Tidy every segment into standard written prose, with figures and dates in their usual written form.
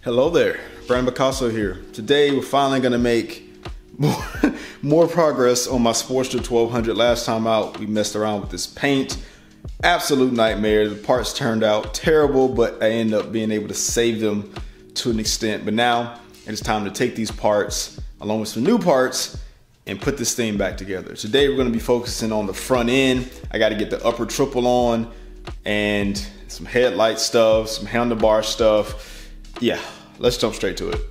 Hello there, Brian Bicasso here. Today we're finally gonna make more progress on my Sportster 1200. Last time out we messed around with this paint. Absolute nightmare. The parts turned out terrible, but I ended up being able to save them to an extent. But now it's time to take these parts along with some new parts and put this thing back together. Today we're gonna be focusing on the front end. I gotta get the upper triple on and some headlight stuff, some handlebar stuff. Yeah, let's jump straight to it.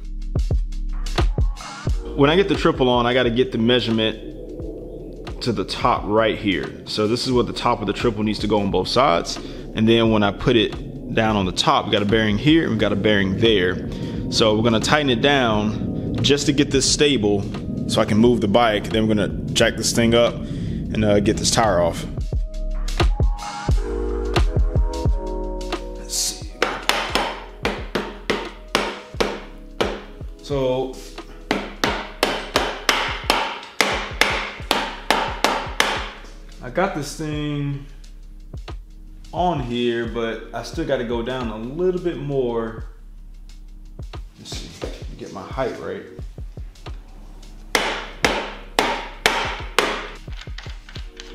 When I get the triple on, I gotta get the measurement to the top right here. So this is what the top of the triple needs to go on both sides. And then when I put it down on the top, we got a bearing here and we got a bearing there. So we're gonna tighten it down just to get this stable so I can move the bike. Then we're gonna jack this thing up and get this tire off. So I got this thing on here, but I still got to go down a little bit more. Let's see, get my height right.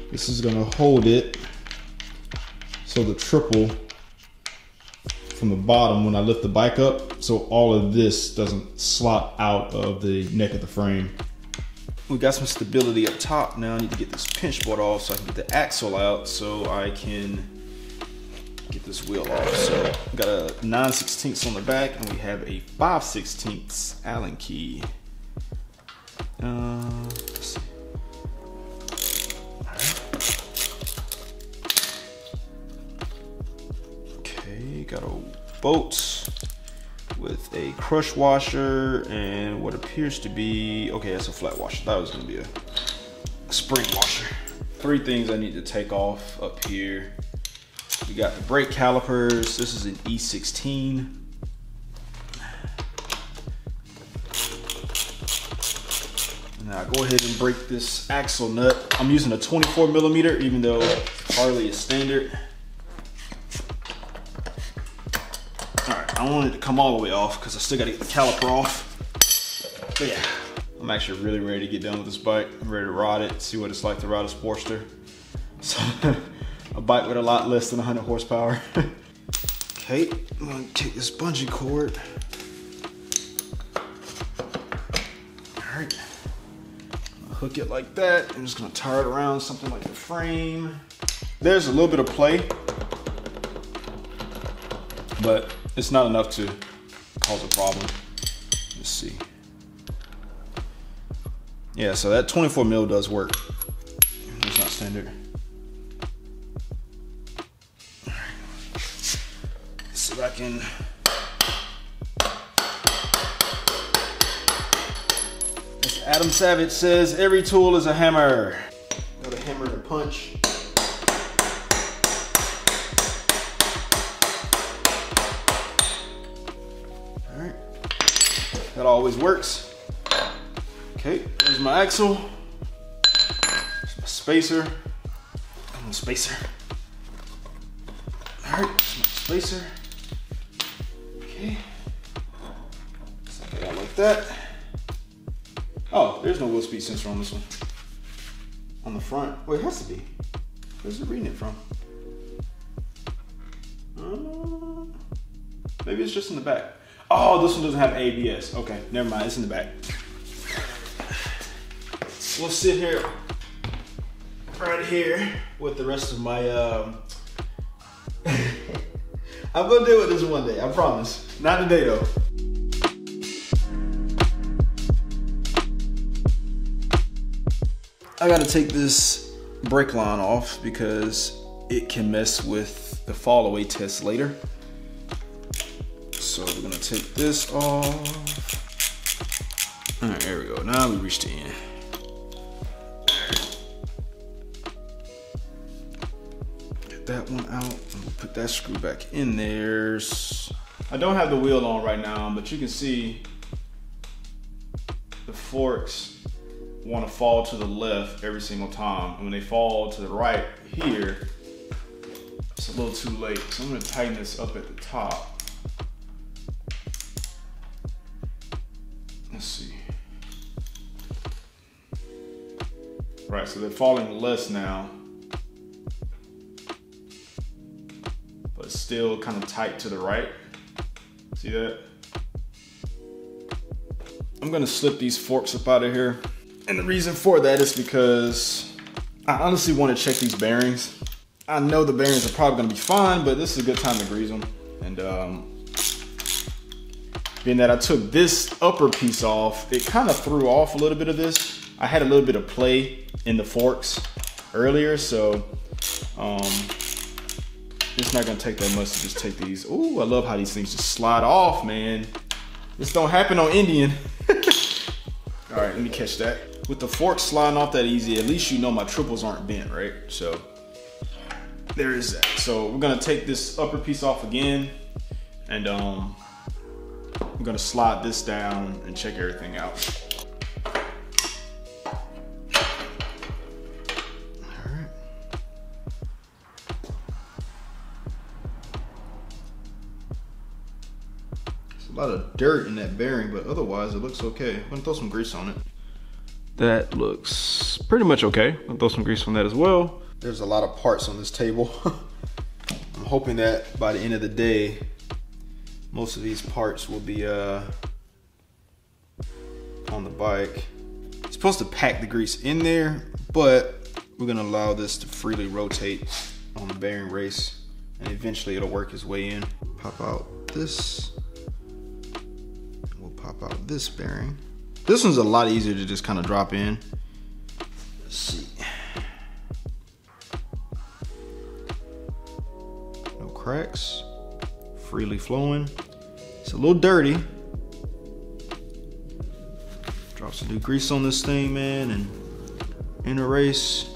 This is gonna hold it so the triple from the bottom when I lift the bike up, so all of this doesn't slot out of the neck of the frame. We got some stability up top. Now I need to get this pinch board off so I can get the axle out so I can get this wheel off. So we got a 9/16 on the back and we have a 5/16 Allen key. Let's see. Got a bolt with a crush washer and what appears to be, okay, that's a flat washer. I thought it was gonna be a spring washer. Three things I need to take off up here. We got the brake calipers. This is an E16. Now I go ahead and break this axle nut. I'm using a 24mm, even though Harley is standard. I don't want it to come all the way off because I still got to get the caliper off. But yeah, I'm actually really ready to get done with this bike. I'm ready to ride it, see what it's like to ride a Sportster. So, a bike with a lot less than 100 horsepower. Okay, I'm gonna take this bungee cord. All right, hook it like that. I'm just gonna tie it around something like the frame. There's a little bit of play, but it's not enough to cause a problem. Let's see. Yeah, so that 24mm does work. It's not standard. All right. Let's see if I can. As Adam Savage says, every tool is a hammer. Got a hammer and a punch. That always works. Okay, there's my axle. There's my spacer. I'm a spacer. All right, there's my spacer. Okay, set it out like that. Oh, there's no wheel speed sensor on this one. On the front, well, it has to be. Where's it reading it from? Maybe it's just in the back. Oh, this one doesn't have ABS. Okay, never mind, it's in the back. We'll sit here, right here, with the rest of my, I'm gonna deal with this one day, I promise. Not today though. I gotta take this brake line off because it can mess with the fall away test later. So we're gonna take this off. All right, there we go. Now we reached the end. Get that one out. And we'll put that screw back in there. I don't have the wheel on right now, but you can see the forks want to fall to the left every single time. And when they fall to the right here, it's a little too late. So I'm gonna tighten this up at the top. Right, so they're falling less now, but still kind of tight to the right. See that? I'm gonna slip these forks up out of here. And the reason for that is because I honestly want to check these bearings. I know the bearings are probably gonna be fine, but this is a good time to grease them. And being that I took this upper piece off, it kind of threw off a little bit of this. I had a little bit of play in the forks earlier, so it's not gonna take that much to just take these. Ooh, I love how these things just slide off, man. This don't happen on Indian. All right, let me catch that. With the forks sliding off that easy, at least you know my triples aren't bent, right? So there is that. So we're gonna take this upper piece off again, and I'm gonna slide this down and check everything out. A lot of dirt in that bearing, but otherwise it looks okay. I'm gonna throw some grease on it. That looks pretty much okay. I'll throw some grease on that as well. There's a lot of parts on this table. I'm hoping that by the end of the day, most of these parts will be on the bike. It's supposed to pack the grease in there, but we're gonna allow this to freely rotate on the bearing race, and eventually it'll work its way in. Pop out this. Pop out this bearing. This one's a lot easier to just kind of drop in. Let's see. No cracks. Freely flowing. It's a little dirty. Drop some new grease on this thing, man, and in a race.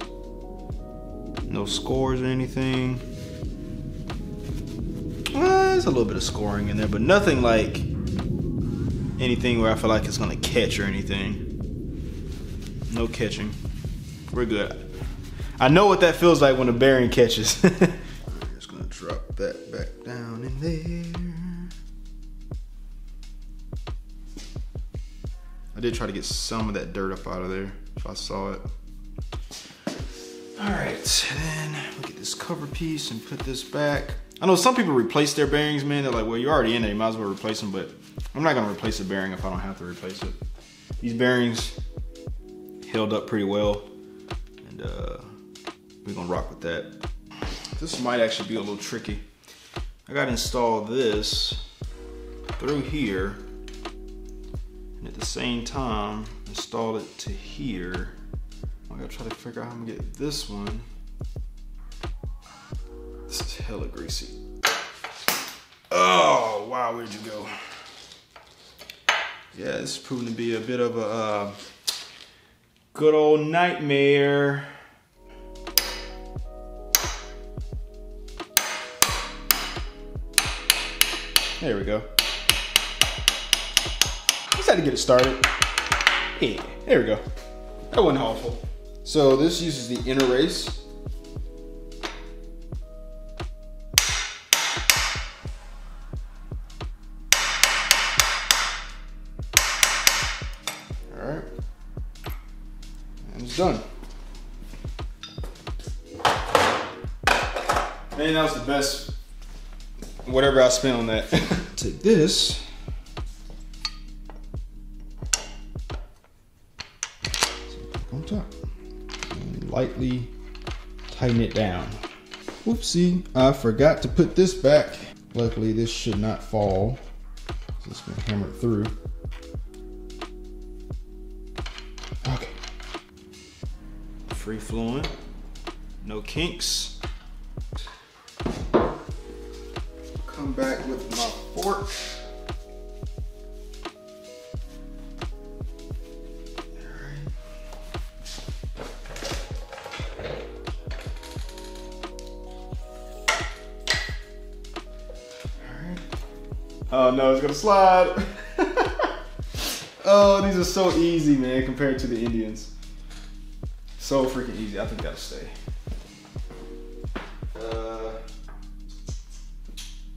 No scores or anything. There's a little bit of scoring in there, but nothing like anything where I feel like it's gonna catch or anything. No catching. We're good. I know what that feels like when a bearing catches. Just gonna drop that back down in there. I did try to get some of that dirt up out of there if I saw it. All right, then we'll get this cover piece and put this back. I know some people replace their bearings, man. They're like, well, you're already in there, you might as well replace them, but I'm not gonna replace a bearing if I don't have to replace it. These bearings held up pretty well, and we're gonna rock with that. This might actually be a little tricky. I gotta install this through here, and at the same time, install it to here. I gotta try to figure out how I'm gonna get this one. This is hella greasy. Oh, wow, where'd you go? Yeah, this is proving to be a bit of a good old nightmare. There we go. Just had to get it started. Yeah, there we go. That wasn't awful. So this uses the inner race. Done. Man, that was the best whatever I spent on that. Take this. On top. And lightly tighten it down. Whoopsie, I forgot to put this back. Luckily, this should not fall. It's been hammered through. Okay. Free flowing, no kinks. Come back with my fork. Alright. Oh no, it's gonna slide. Oh, these are so easy, man, compared to the Indians. So freaking easy. I think that'll stay.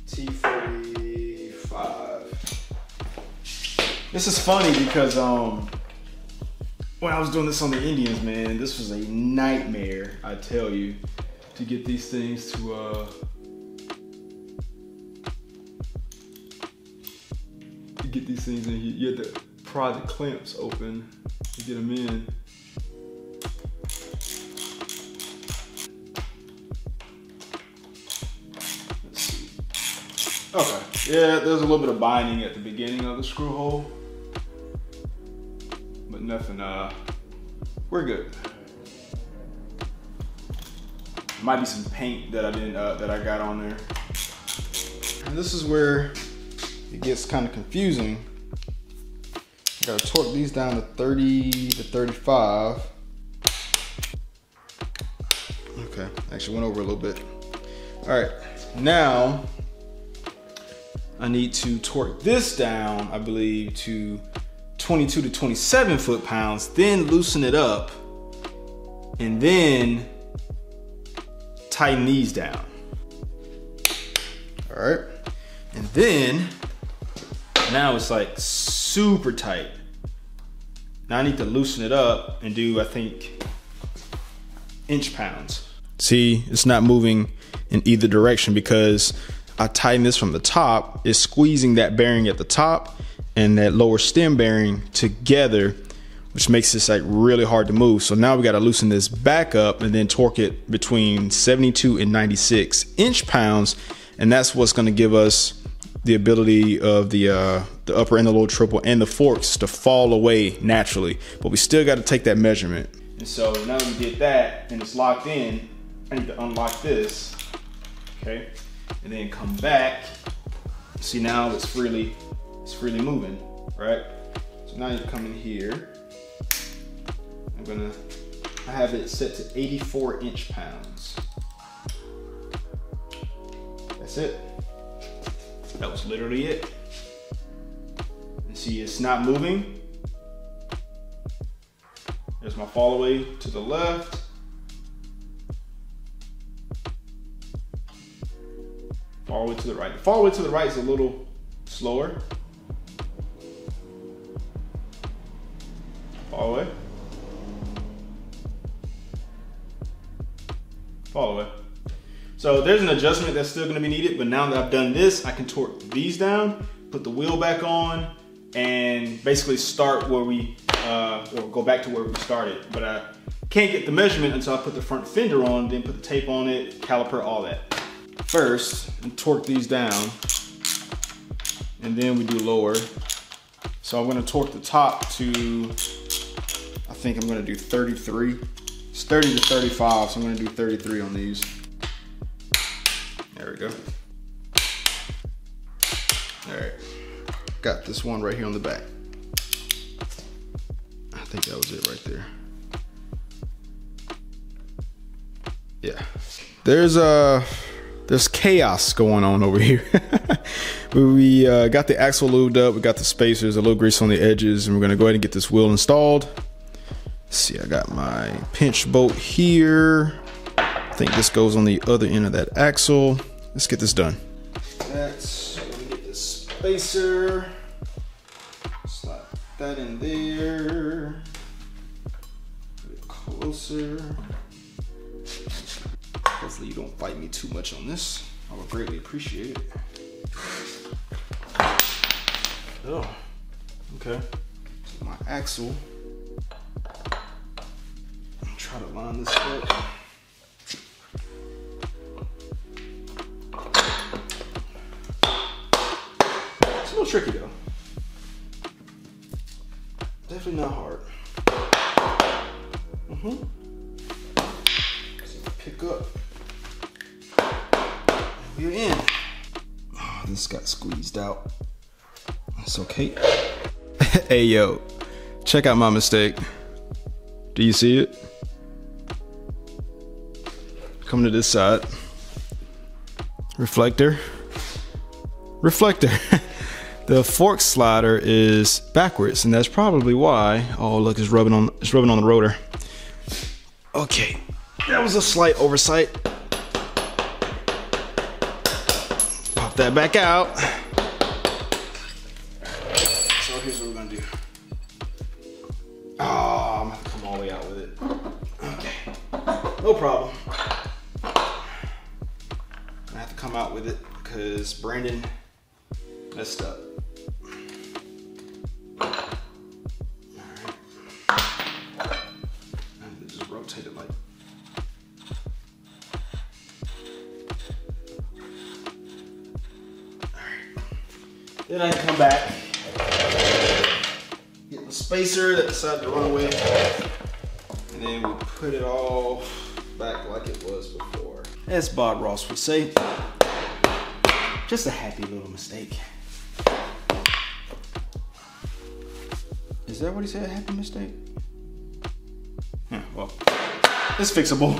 T45. This is funny because when I was doing this on the Indians, man, this was a nightmare, I tell you, to get these things to get these things in. You had to pry the clamps open to get them in. Let's see. Okay, yeah, there's a little bit of binding at the beginning of the screw hole, but nothing, we're good. Might be some paint that I didn't, that I got on there. And this is where it gets kind of confusing. I gotta torque these down to 30 to 35. Okay, actually went over a little bit. All right, now I need to torque this down, I believe, to 22 to 27 foot-pounds, then loosen it up, and then tighten these down. All right, and then now it's like super tight. Now I need to loosen it up and do, I think, inch-pounds. See, it's not moving in either direction because I tighten this from the top. It's squeezing that bearing at the top and that lower stem bearing together, which makes this like really hard to move. So now we got to loosen this back up and then torque it between 72 and 96 inch-pounds, and that's what's going to give us the ability of the upper and the lower triple and the forks to fall away naturally. But we still got to take that measurement. And so now that we did that and it's locked in, I need to unlock this, okay, and then come back. See, now it's freely moving, right? So now you come in here. I have it set to 84 inch-pounds. That's it. That was literally it. And see, it's not moving. There's my fall away to the left. Fall away to the right. The fall away to the right is a little slower. Fall away. Fall away. So there's an adjustment that's still gonna be needed, but now that I've done this, I can torque these down, put the wheel back on, and basically start where we, or go back to where we started. But I can't get the measurement until I put the front fender on, then put the tape on it, caliper, all that. First, and torque these down, and then we do lower. So I'm gonna torque the top to, I think I'm gonna do 33. It's 30 to 35, so I'm gonna do 33 on these. There we go. All right, got this one right here on the back. I think that was it right there. Yeah, there's chaos going on over here. We got the axle lubed up, we got the spacers, a little grease on the edges, and we're gonna go ahead and get this wheel installed. Let's see, I got my pinch bolt here. I think this goes on the other end of that axle. Let's get this done. That's, let me get this spacer. Slide that in there. A bit closer. Hopefully you don't fight me too much on this. I would greatly appreciate it. Oh, okay. So my axle. Try to line this up. It's a little tricky though. Definitely not hard. So pick up. We're in. Oh, this got squeezed out. That's okay. Hey yo, check out my mistake. Do you see it? Come to this side. Reflector. The fork slider is backwards, and that's probably why. Oh look, it's rubbing on the rotor. Okay, that was a slight oversight. Pop that back out. So here's what we're gonna do. Oh, I'm gonna come all the way out with it. Okay, no problem. I have to come out with it because Brandon messed up. Just rotate it like. Alright. Then I can come back, get the spacer that decided to run away, and then we'll put it all back like it was before. As Bob Ross would say, just a happy little mistake. Is that what he said, happy mistake? Yeah, well, it's fixable.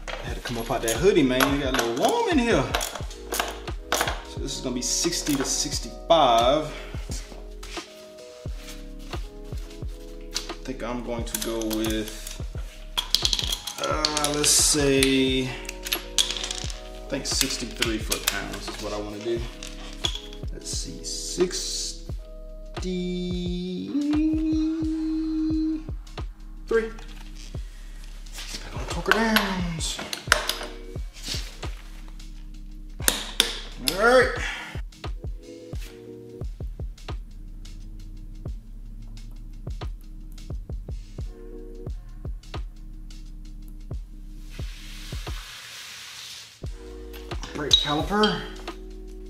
I had to come up out that hoodie, man. It got a little warm in here. So this is gonna be 60 to 65. I think I'm going to go with, let's say, I think 63 foot-pounds is what I want to do. Let's see, 63. Back on torque downs. All right. Brake caliper.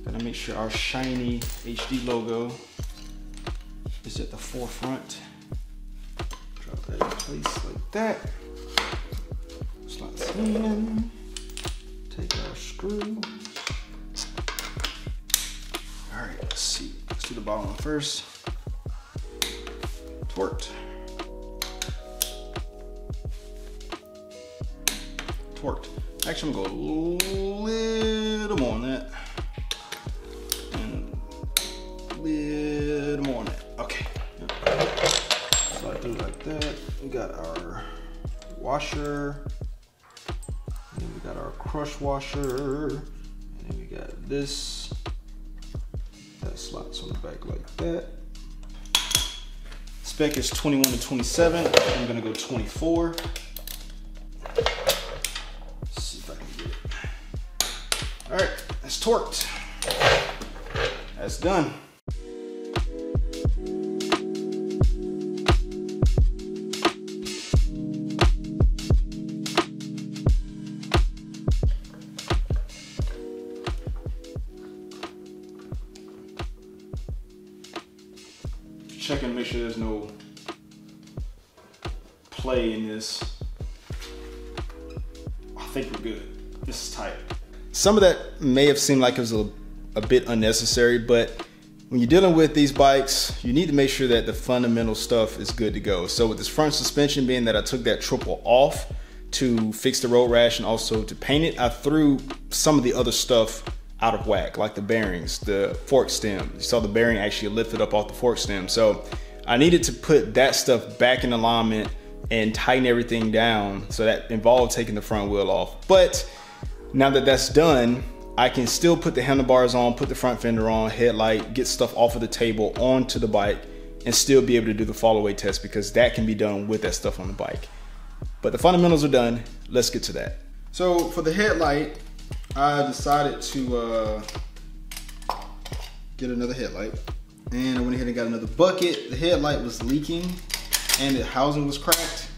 Gotta make sure our shiny HD logo is at the forefront. Drop that in place like that. Slide this in. Take our screw. Alright, let's see. Let's do the bottom one first. Torqued. Torqued. Actually, I'm gonna go a little more on that. And a little more on that. Okay. So I do it like that. We got our washer. And then we got our crush washer. And then we got this. That slots on the back like that. Spec is 21 to 27. I'm gonna go 24. All right, that's torqued. That's done. Check and make sure there's no play in this. I think we're good. This is tight. Some of that may have seemed like it was a bit unnecessary, but when you're dealing with these bikes, you need to make sure that the fundamental stuff is good to go. So with this front suspension, being that I took that triple off to fix the road rash and also to paint it, I threw some of the other stuff out of whack, like the bearings, the fork stem. You saw the bearing actually lifted up off the fork stem. So I needed to put that stuff back in alignment and tighten everything down. So that involved taking the front wheel off. But now that that's done, I can still put the handlebars on, put the front fender on, headlight, get stuff off of the table onto the bike, and still be able to do the fall away test because that can be done with that stuff on the bike. But the fundamentals are done. Let's get to that. So for the headlight, I decided to get another headlight. And I went ahead and got another bucket. The headlight was leaking and the housing was cracked.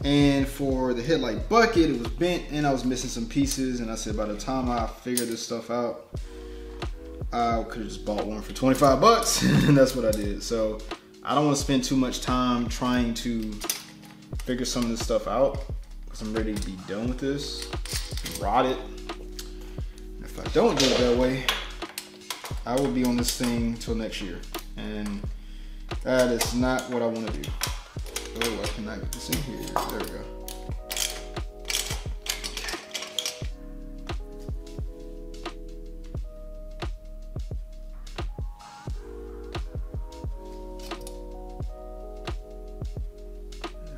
And for the headlight bucket, it was bent and I was missing some pieces. And I said, by the time I figure this stuff out, I could have just bought one for 25 bucks. And that's what I did. So I don't want to spend too much time trying to figure some of this stuff out because I'm ready to be done with this. Rot it. If I don't do it that way, I will be on this thing till next year. And that is not what I want to do. Oh, I cannot get this in here. There we go.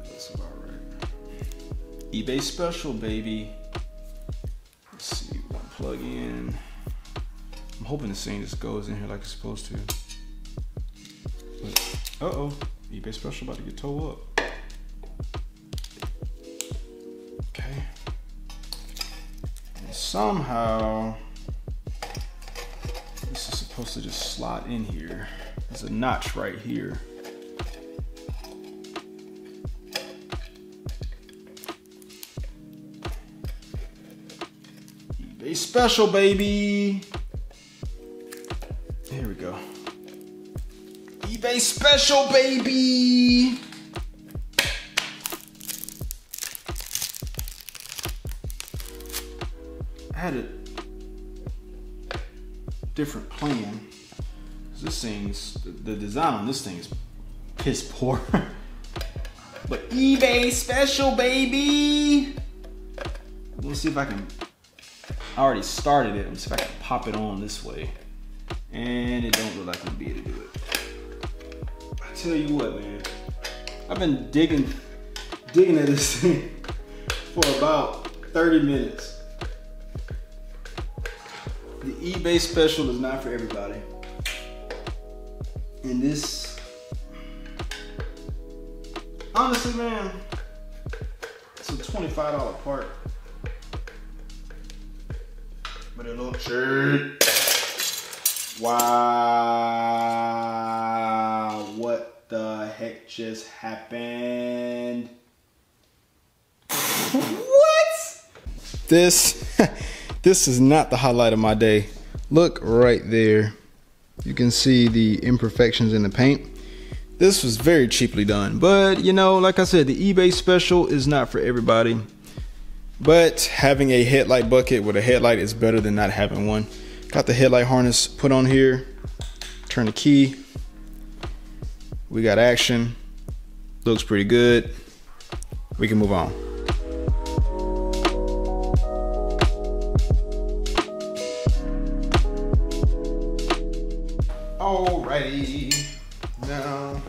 That's about right. eBay special, baby. Let's see, one plug in. I'm hoping this thing just goes in here like it's supposed to. But, uh-oh. eBay special about to get towed up. Okay. And somehow this is supposed to just slot in here. There's a notch right here. eBay special, baby. Here we go. eBay special, baby. I had a different plan. This thing's, the design on this thing's piss poor. But eBay special, baby. Let me see if I can, I already started it. Let me see if I can pop it on this way. And it don't look like I'm gonna be able to do it. I tell you what, man. I've been digging at this thing for about 30 minutes. The eBay special is not for everybody. And this, honestly, man, it's a $25 part. But it looks cheap. Wow, what the heck just happened? What? This is not the highlight of my day. Look right there. You can see the imperfections in the paint. This was very cheaply done, but you know, like I said, the eBay special is not for everybody. But having a headlight bucket with a headlight is better than not having one. Got the headlight harness put on here. Turn the key. We got action. Looks pretty good. We can move on. Alrighty. Now,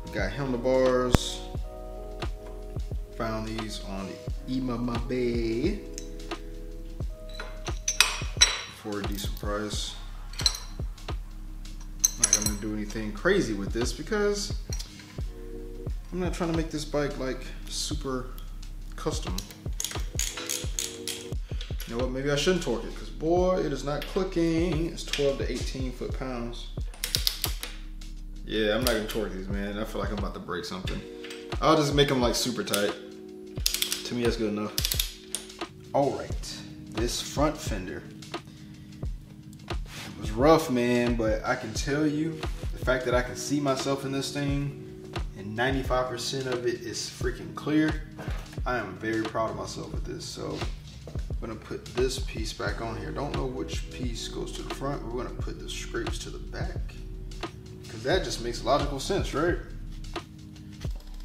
we got handlebars. Found these on the eBay for a decent price. Not gonna do anything crazy with this because I'm not trying to make this bike like super custom. You know what, maybe I shouldn't torque it because boy, it is not clicking. It's 12 to 18 foot-pounds. Yeah, I'm not gonna torque these, man. I feel like I'm about to break something. I'll just make them like super tight. To me, that's good enough. All right, this front fender. It was rough, man, but I can tell you, the fact that I can see myself in this thing and 95% of it is freaking clear, I am very proud of myself with this. So I'm gonna put this piece back on here. Don't know which piece goes to the front. We're gonna put the scrapes to the back because that just makes logical sense, right?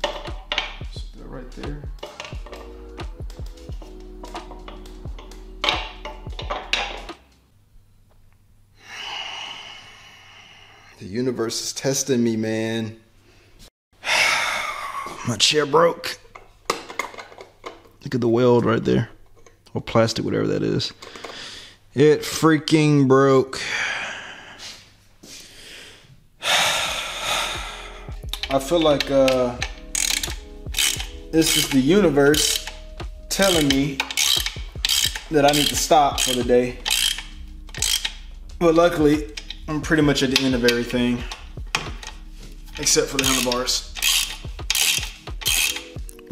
Set that right there. The universe is testing me, man. My chair broke. Look at the weld right there. Or plastic, whatever that is. It freaking broke. I feel like this is the universe telling me that I need to stop for the day. But luckily, I'm pretty much at the end of everything, except for the handlebars.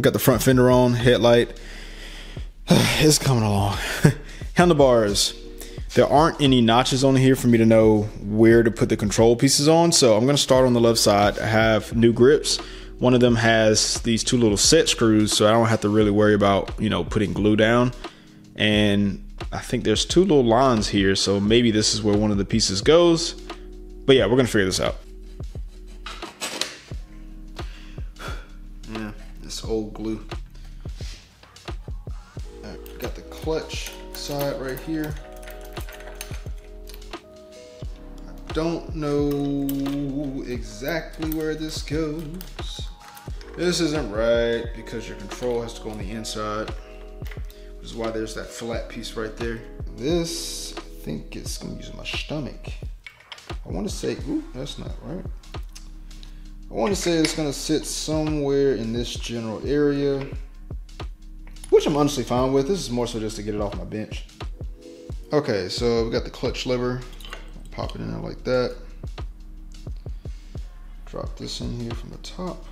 Got the front fender on, headlight. It's coming along. Handlebars. There aren't any notches on here for me to know where to put the control pieces on, so I'm gonna start on the left side. I have new grips. One of them has these two little set screws, so I don't have to really worry about, you know, putting glue down. And I think there's two little lines here, so maybe this is where one of the pieces goes. But yeah, we're gonna figure this out. Yeah, this old glue. Alright, got the clutch side right here. I don't know exactly where this goes. This isn't right because your control has to go on the inside. Which is why there's that flat piece right there. This, I think it's gonna use my stomach. I wanna say, ooh, that's not right. I want to say it's gonna sit somewhere in this general area, which I'm honestly fine with. This is more so just to get it off my bench. Okay, so we got the clutch lever. Pop it in there like that. Drop this in here from the top.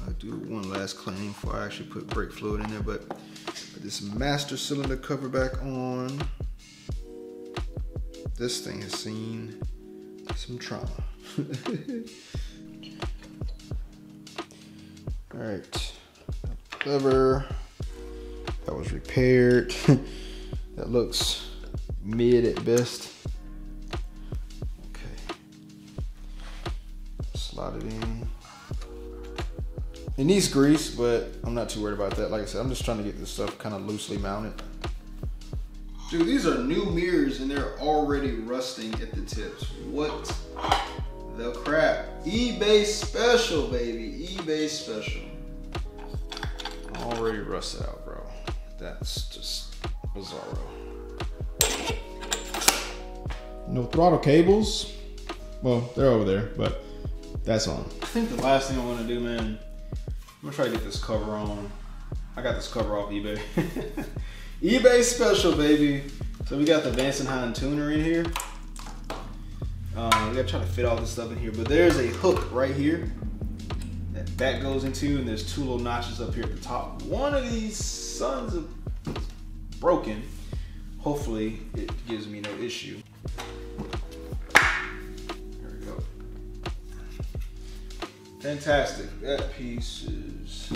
I'll do one last cleaning before I actually put brake fluid in there, but put this master cylinder cover back on. This thing has seen some trauma. All right, lever that was repaired. That looks mid at best. Okay, slide it in. It needs grease, but I'm not too worried about that. Like I said, I'm just trying to get this stuff kind of loosely mounted. Dude, these are new mirrors and they're already rusting at the tips. What the crap? eBay special, baby. eBay special. Already rusted out, bro. That's just bizarro. No throttle cables. Well, they're over there, but that's on. I think the last thing I want to do, man, I'm gonna try to get this cover on. I got this cover off eBay. eBay special, baby. So we got the Vance & Hine tuner in here. We gotta try to fit all this stuff in here, but there's a hook right here that goes into, and there's two little notches up here at the top. One of these sons of broken. Hopefully it gives me no issue. There we go. Fantastic. That piece is...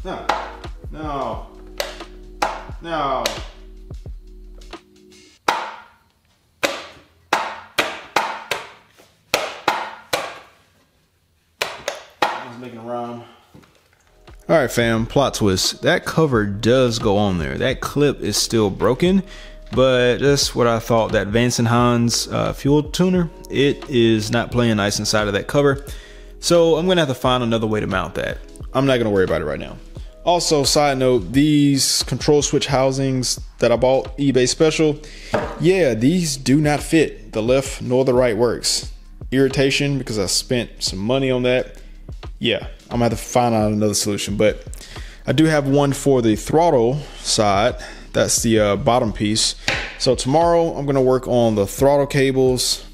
No. No. No. I was making a rhyme. All right, fam, plot twist. That cover does go on there. That clip is still broken, but that's what I thought. That Vance & Hine's fuel tuner, it is not playing nice inside of that cover. So I'm gonna have to find another way to mount that. I'm not gonna worry about it right now. Also, side note, these control switch housings that I bought eBay special, yeah, these do not fit. The left nor the right works. Irritation because I spent some money on that. Yeah, I'm gonna have to find out another solution, but I do have one for the throttle side. That's the bottom piece. So tomorrow I'm gonna work on the throttle cables,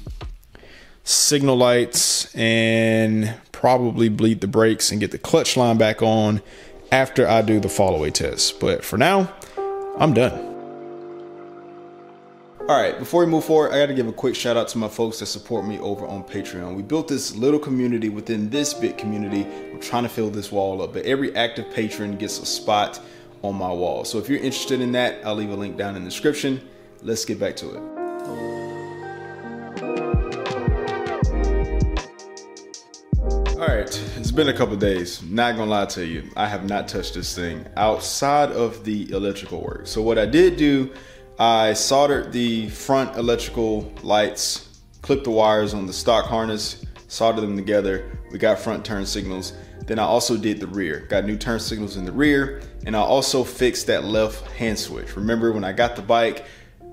signal lights, and probably bleed the brakes and get the clutch line back on after I do the fall away test. But for now, I'm done. All right, before we move forward, I gotta give a quick shout out to my folks that support me over on Patreon. We built this little community within this big community. We're trying to fill this wall up, but every active patron gets a spot on my wall. So if you're interested in that, I'll leave a link down in the description. Let's get back to it. All right, it's been a couple days. Not gonna lie to you, I have not touched this thing outside of the electrical work. So what I did do, I soldered the front electrical lights, clipped the wires on the stock harness, soldered them together. We got front turn signals. Then I also did the rear, got new turn signals in the rear, and I also fixed that left hand switch. Remember when I got the bike,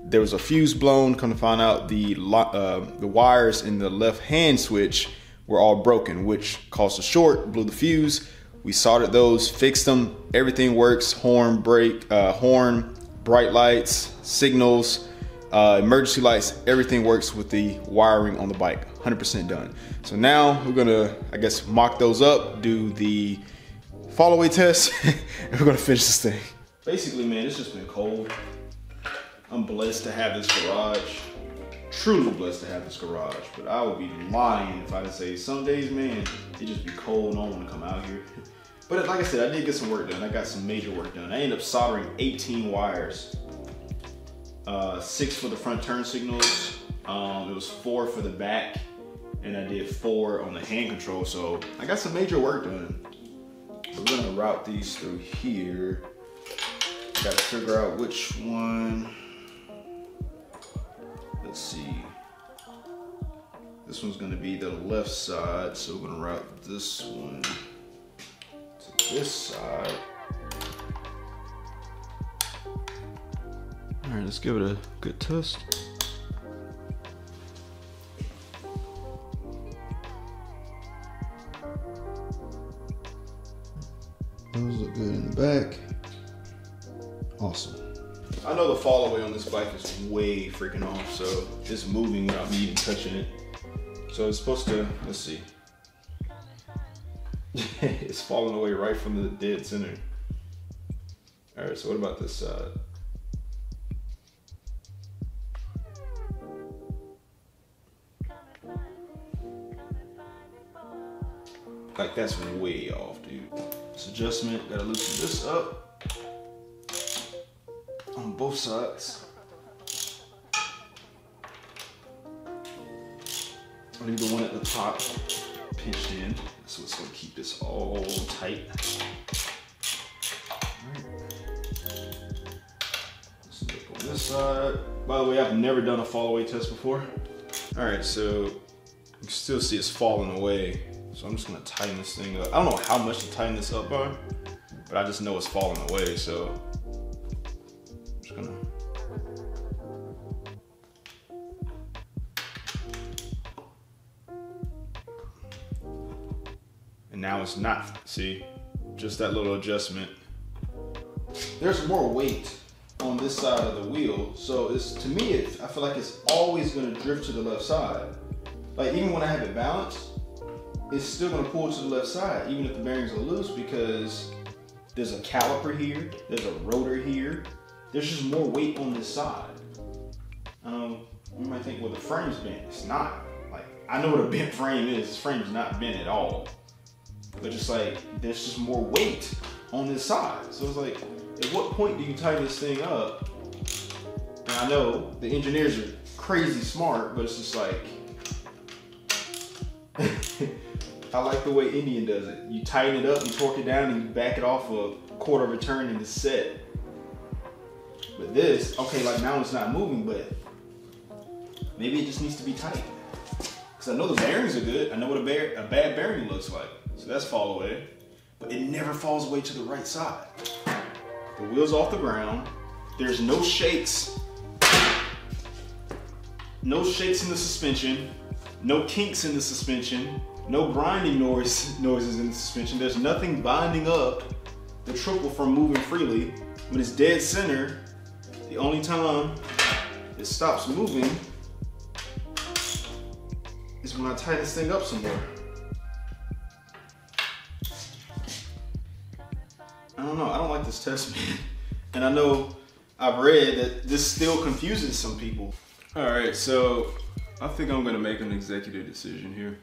there was a fuse blown. Come to find out, the wires in the left hand switch were all broken, which caused a short, blew the fuse. We soldered those, fixed them, everything works. Horn, brake, horn, bright lights, signals, emergency lights, everything works with the wiring on the bike. 100% done. So now we're gonna, I guess, mock those up, do the fall away test, and we're gonna finish this thing. Basically, man, it's just been cold. I'm blessed to have this garage. Truly blessed to have this garage, but I would be lying if I didn't say some days, man, it just be cold and I don't want to come out here. But like I said, I did get some work done. I got some major work done. I ended up soldering 18 wires, 6 for the front turn signals. It was 4 for the back, and I did 4 on the hand control. So I got some major work done. So we're gonna route these through here. Got to figure out which one. Let's see. This one's gonna be the left side, so we're gonna route this one to this side. All right, let's give it a good test. Those look good in the back. Awesome. I know the fall away on this bike is way freaking off, so it's moving without me even touching it. So it's supposed to, let's see. It's falling away right from the dead center. All right, so what about this side? Like, that's way off, dude. This adjustment, gotta loosen this up on both sides. I'll leave the one at the top pinched in, so it's gonna keep this all tight. All right. Let's look on this side. By the way, I've never done a fall away test before. All right, so you can still see it's falling away. So I'm just gonna tighten this thing up. I don't know how much to tighten this up by, but I just know it's falling away, so I'm just gonna. And now it's not, see? Just that little adjustment. There's more weight on this side of the wheel, so it's, to me, I feel like it's always gonna drift to the left side. Like, even when I have it balanced, it's still gonna pull to the left side, even if the bearings are loose, because there's a caliper here, there's a rotor here. There's just more weight on this side. You might think, well, the frame's bent. It's not. Like, I know what a bent frame is. This frame's not bent at all. But just like, there's just more weight on this side. So it's like, at what point do you tighten this thing up? And I know the engineers are crazy smart, but it's just like, I like the way Indian does it. You tighten it up, you torque it down, and you back it off a quarter of a turn and it's set. But this, okay, like now it's not moving, but maybe it just needs to be tight. Because I know the bearings are good. I know what a bad bearing looks like. So that's fall away. But it never falls away to the right side. The wheel's off the ground. There's no shakes. No shakes in the suspension. No kinks in the suspension. No grinding noises in the suspension. There's nothing binding up the triple from moving freely. When it's dead center, the only time it stops moving is when I tighten this thing up some more. I don't know, I don't like this test, man. And I know I've read that this still confuses some people. All right, so I think I'm gonna make an executive decision here.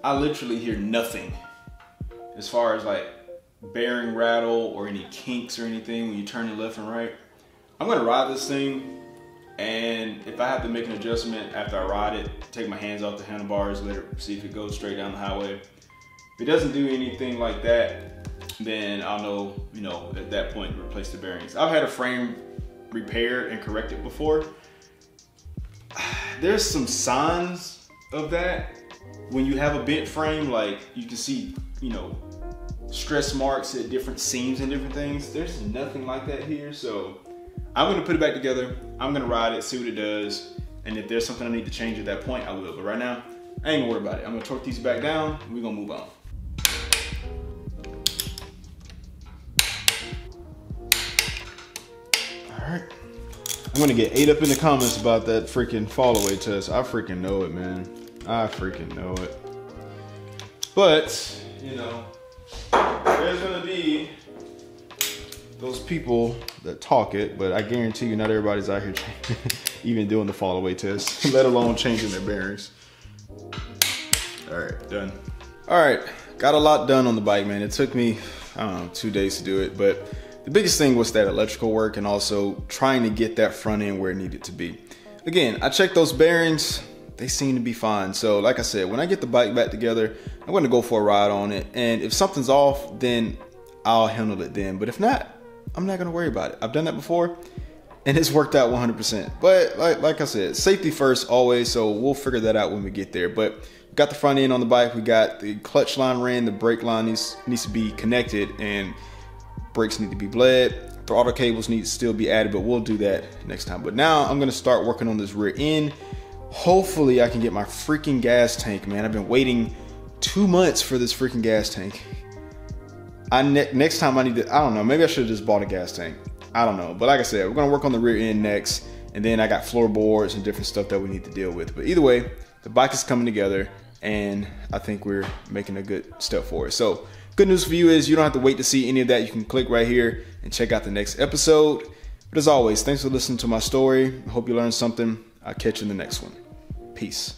I literally hear nothing as far as like bearing rattle or any kinks or anything when you turn it left and right. I'm gonna ride this thing, and if I have to make an adjustment after I ride it, take my hands off the handlebars, let it see if it goes straight down the highway. If it doesn't do anything like that, then I'll know, you know, at that point, replace the bearings. I've had a frame repaired and corrected before. There's some signs of that. When you have a bent frame, like you can see, you know, stress marks at different seams and different things. There's nothing like that here. So I'm gonna put it back together. I'm gonna ride it, see what it does. And if there's something I need to change at that point, I will. But right now, I ain't gonna worry about it. I'm gonna torque these back down and we're gonna move on. All right. I'm gonna get ate up in the comments about that freaking fall away test. I freaking know it, man. I freaking know it. But, you know, there's gonna be those people that talk it, but I guarantee you not everybody's out here even doing the fall away test, let alone changing their bearings. All right, done. All right, got a lot done on the bike, man. It took me, I don't know, 2 days to do it, but the biggest thing was that electrical work and also trying to get that front end where it needed to be. Again, I checked those bearings. They seem to be fine. So like I said, when I get the bike back together, I'm gonna go for a ride on it. And if something's off, then I'll handle it then. But if not, I'm not gonna worry about it. I've done that before and it's worked out 100%. But like I said, safety first always. So we'll figure that out when we get there. But got the front end on the bike. We got the clutch line ran, the brake line needs to be connected, and brakes need to be bled. Throttle cables need to still be added, but we'll do that next time. But now I'm gonna start working on this rear end. Hopefully I can get my freaking gas tank, man. I've been waiting 2 months for this freaking gas tank. Next time I need to, I don't know, maybe I should have just bought a gas tank. I don't know. But like I said, we're gonna work on the rear end next, and then I got floorboards and different stuff that we need to deal with. But either way, the bike is coming together, and I think we're making a good step forward. So good news for you is you don't have to wait to see any of that. You can click right here and check out the next episode. But as always, thanks for listening to my story. I hope you learned something. I'll catch you in the next one. Peace.